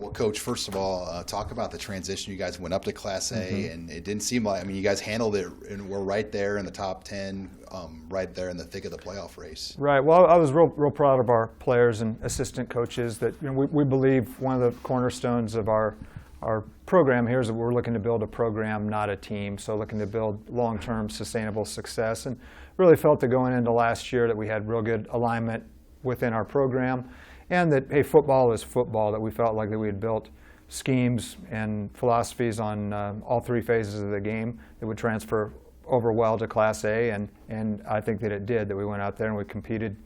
Well, Coach, first of all, talk about the transition. You guys went up to Class A, and it didn't seem like, I mean, you guys handled it, and we're right there in the top 10, right there in the thick of the playoff race. Right. Well, I was real proud of our players and assistant coaches that, you know, we believe one of the cornerstones of our program here is that we're looking to build a program, not a team. So looking to build long-term sustainable success, and really felt that going into last year that we had real good alignment within our program, and that, hey, football is football, that we felt like that we had built schemes and philosophies on all three phases of the game that would transfer over well to Class A, and I think that it did, that we went out there and we competed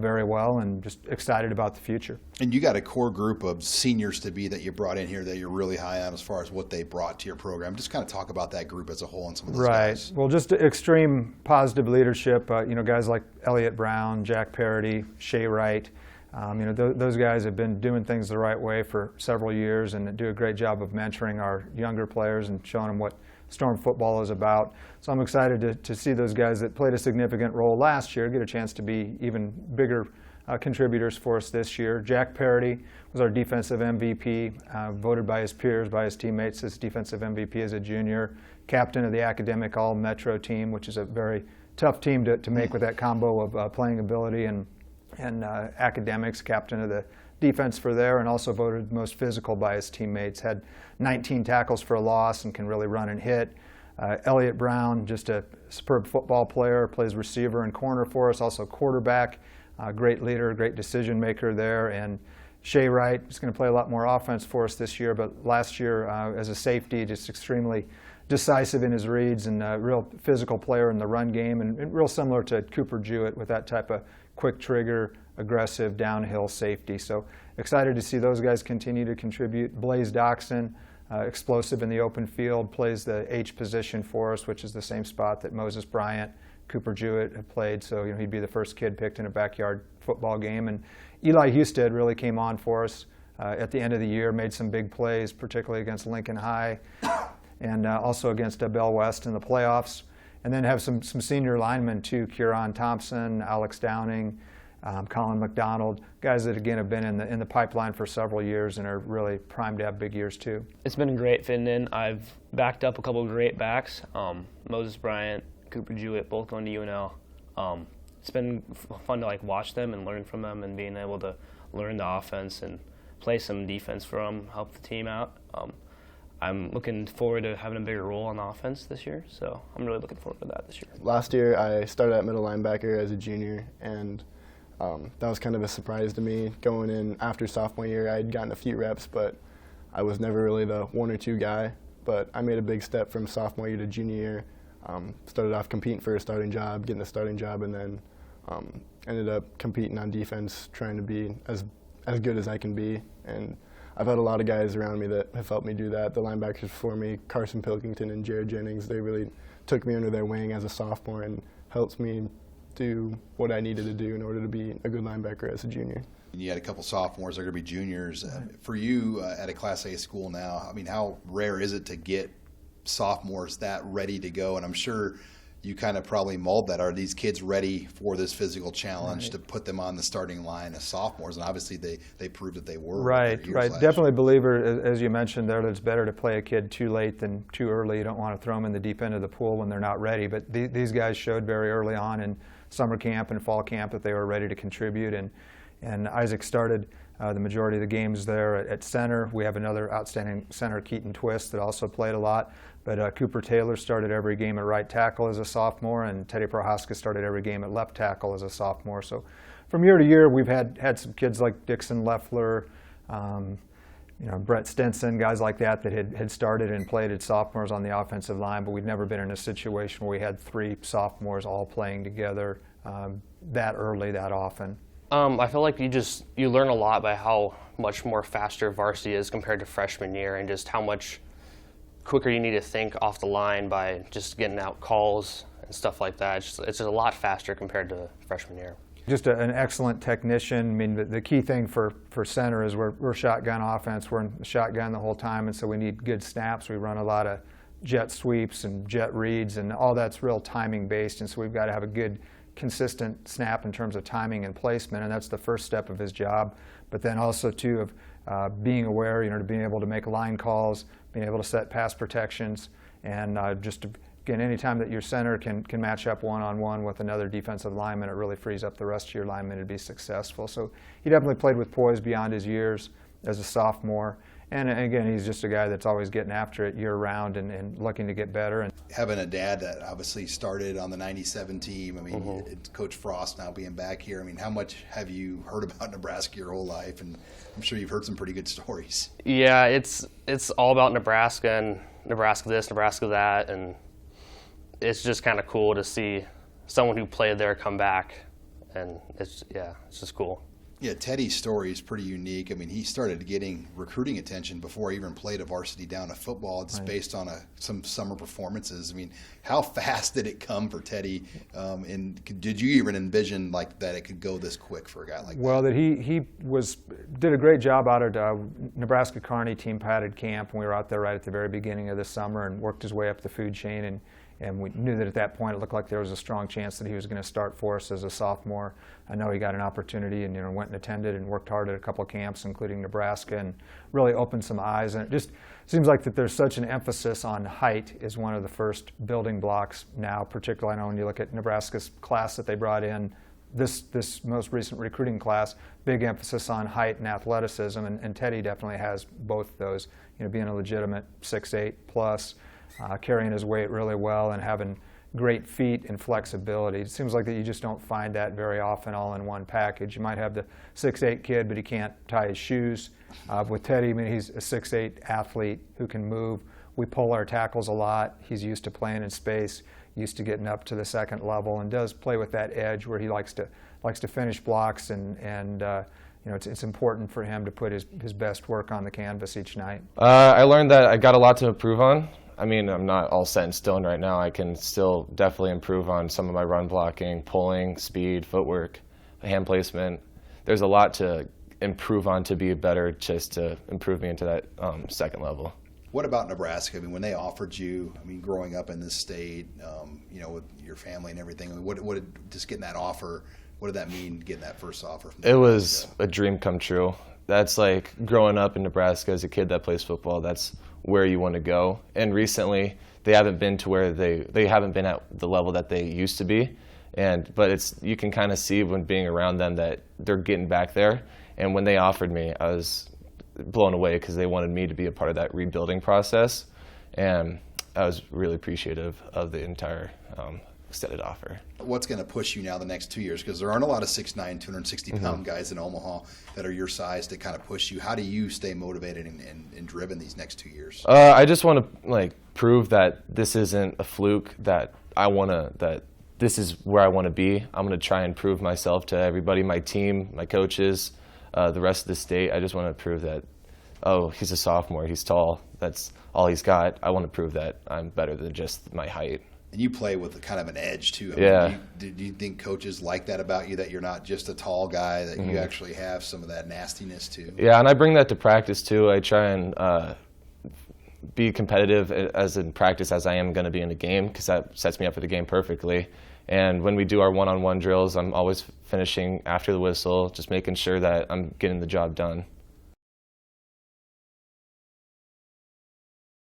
very well, and just excited about the future. And you got a core group of seniors to be that you brought in here that you're really high on as far as what they brought to your program. Just kind of talk about that group as a whole and some of those guys. Right. Well, just extreme positive leadership. You know, guys like Elliott Brown, Jack Paradis, Shea Wright. You know, those guys have been doing things the right way for several years and do a great job of mentoring our younger players and showing them what Storm football is about. So I'm excited to see those guys that played a significant role last year get a chance to be even bigger contributors for us this year. Jack Paradis was our defensive MVP, voted by his peers, by his teammates as defensive MVP as a junior, captain of the academic all-metro team, which is a very tough team to make with that combo of playing ability and academics, captain of the defense for there, and also voted most physical by his teammates, had 19 tackles for a loss and can really run and hit. Elliott Brown, just a superb football player, plays receiver and corner for us, also quarterback, great leader, great decision maker there. And Shea Wright is going to play a lot more offense for us this year, but last year as a safety, just extremely decisive in his reads and a real physical player in the run game, and real similar to Cooper Jewett with that type of quick trigger, aggressive downhill safety. So excited to see those guys continue to contribute. Blaze Doxson, explosive in the open field, plays the H position for us, which is the same spot that Moses Bryant, Cooper Jewett have played. So, you know, he'd be the first kid picked in a backyard football game. And Eli Husted really came on for us at the end of the year, made some big plays, particularly against Lincoln High and also against Bell West in the playoffs. And then have some senior linemen too, Kieran Thompson, Alex Downing, Colin McDonald, guys that again have been in the pipeline for several years and are really primed to have big years too. It's been great fitting in. I've backed up a couple of great backs, Moses Bryant, Cooper Jewett, both going to UNL. It's been fun to watch them and learn from them, and being able to learn the offense and play some defense for them, help the team out. I'm looking forward to having a bigger role on the offense this year, so I'm really looking forward to that this year. Last year I started at middle linebacker as a junior, and that was kind of a surprise to me. Going in after sophomore year, I had gotten a few reps, but I was never really the one or two guy. But I made a big step from sophomore year to junior year. Started off competing for a starting job, getting a starting job, and then ended up competing on defense, trying to be as good as I can be. And I've had a lot of guys around me that have helped me do that. The linebackers before me, Carson Pilkington and Jared Jennings, they really took me under their wing as a sophomore and helped me do what I needed to do in order to be a good linebacker as a junior. You had a couple sophomores, they're going to be juniors. For you at a Class A school now, I mean, how rare is it to get sophomores that ready to go? And I'm sure you kind of probably mulled that. Are these kids ready for this physical challenge to put them on the starting line as sophomores? And obviously they proved that they were. Right. Definitely a believer, as you mentioned there, that it's better to play a kid too late than too early. You don't want to throw them in the deep end of the pool when they're not ready. But these guys showed very early on in summer camp and fall camp that they were ready to contribute. And Isaac started the majority of the games there at center. We have another outstanding center, Keaton Twist, that also played a lot. But Cooper Taylor started every game at right tackle as a sophomore, and Teddy Prochazka started every game at left tackle as a sophomore. So from year to year, we've had some kids like Dixon Leffler, Brett Stinson, guys like that had started and played as sophomores on the offensive line, but we'd never been in a situation where we had three sophomores all playing together that early, that often. I feel like you learn a lot by how much more faster varsity is compared to freshman year, and just how much quicker you need to think off the line by just getting out calls and stuff like that. It's just a lot faster compared to freshman year. Just an excellent technician. I mean, the key thing for center is we're shotgun offense. We're in shotgun the whole time, and so we need good snaps. We run a lot of jet sweeps and jet reads, and all that's real timing based, and so we've got to have a good consistent snap in terms of timing and placement, and that's the first step of his job. But then also too of being aware, to being able to make line calls, being able to set pass protections, and again, anytime that your center can match up one-on-one with another defensive lineman, it really frees up the rest of your linemen to be successful. So he definitely played with poise beyond his years as a sophomore. And again, he's just a guy that's always getting after it year-round and looking to get better. And having a dad that obviously started on the '97 team, I mean, it's Coach Frost now being back here. I mean, how much have you heard about Nebraska your whole life? And I'm sure you've heard some pretty good stories. Yeah, it's all about Nebraska and Nebraska this, Nebraska that, and it's just kind of cool to see someone who played there come back, and it's just cool. Yeah, Teddy's story is pretty unique. I mean, he started getting recruiting attention before he even played a varsity down of football. It's based on some summer performances. I mean, how fast did it come for Teddy? And did you even envision that it could go this quick for a guy like that? Well, that he did a great job out at Nebraska Kearney team padded camp, and we were out there right at the very beginning of the summer and worked his way up the food chain. And we knew that at that point it looked like there was a strong chance that he was going to start for us as a sophomore. I know he got an opportunity and went and attended and worked hard at a couple of camps, including Nebraska, and really opened some eyes. And it just seems like that there's such an emphasis on height is one of the first building blocks now, particularly I know when you look at Nebraska's class that they brought in, this most recent recruiting class, big emphasis on height and athleticism, and Teddy definitely has both those, being a legitimate 6'8 plus, carrying his weight really well and having great feet and flexibility. It seems like that you just don't find that very often all in one package. You might have the 6'8 kid, but he can't tie his shoes. With Teddy, I mean, he's a 6'8 athlete who can move. We pull our tackles a lot. He's used to playing in space, used to getting up to the second level, and does play with that edge where he likes to finish blocks, and it's important for him to put his best work on the canvas each night. I learned that I got a lot to improve on. I mean, I'm not all set in stone right now. I can still definitely improve on some of my run blocking, pulling, speed, footwork, hand placement. There's a lot to improve on to be better, just to improve me into that second level. What about Nebraska? I mean, when they offered you, growing up in this state, with your family and everything, just getting that offer, what did that mean, getting that first offer from It was a dream come true. That's like growing up in Nebraska as a kid that plays football. That's where you want to go. And recently, they haven't been to where they haven't been at the level that they used to be. But you can kind of see when being around them that they're getting back there. And when they offered me, I was blown away because they wanted me to be a part of that rebuilding process. And I was really appreciative of the entire extended offer. What's going to push you now the next 2 years? Because there aren't a lot of 6'9", 260-pound guys in Omaha that are your size to kind of push you. How do you stay motivated and driven these next 2 years? I just want to prove that this isn't a fluke, that this is where I want to be. I'm going to try and prove myself to everybody, my team, my coaches, the rest of the state. I just want to prove that, he's a sophomore, he's tall, that's all he's got. I want to prove that I'm better than just my height. And you play with kind of an edge, too. Do you think coaches like that about you, that you're not just a tall guy, that you actually have some of that nastiness, too? Yeah, and I bring that to practice, too. I try and be competitive as in practice as I am going to be in a game, because that sets me up for the game perfectly. And when we do our one-on-one drills, I'm always finishing after the whistle, just making sure that I'm getting the job done.